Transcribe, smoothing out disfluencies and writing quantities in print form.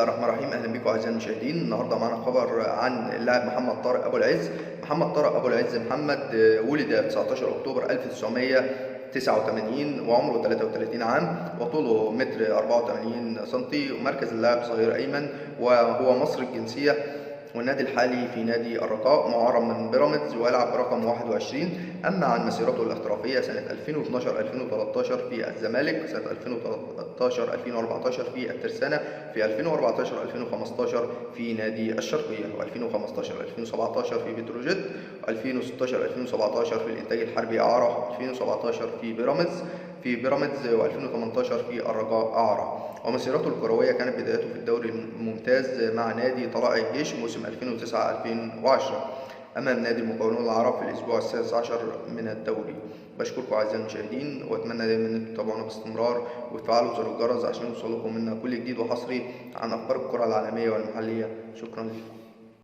بسم الله الرحمن الرحيم. اهلا بكم اعزائي المشاهدين. النهارده معانا خبر عن اللاعب محمد طارق ابو العز. محمد طارق ابو العز محمد ولد في 19 اكتوبر 1989 وعمره 33 عام وطوله متر 84 سم، ومركز اللاعب ظهير ايمن، وهو مصري الجنسيه، والنادي الحالي في نادي الرجاء، معار من بيراميدز، ويلعب برقم 21. أما عن مسيرته الاحترافية سنة 2012-2013 في الزمالك، سنة 2013-2014 في الترسانة، في 2014-2015 في نادي الشرقية، و2015-2017 في بتروجيت، و2016-2017 في الإنتاج الحربي أعرى، 2017 في بيراميدز، و2018 في الرجاء أعرى. ومسيرته الكروية كانت بدايته في الدوري الممتاز مع نادي طلائع الجيش موسم 2009-2010 أمام نادي المقاولون العرب في الأسبوع السادس عشر من الدوري. بشكركم أعزائي المشاهدين، وأتمنى دايما أن تتابعونا باستمرار وتفعلوا زر الجرس عشان يوصلكم منا كل جديد وحصري عن أخبار الكرة العالمية والمحلية. شكرا لكم.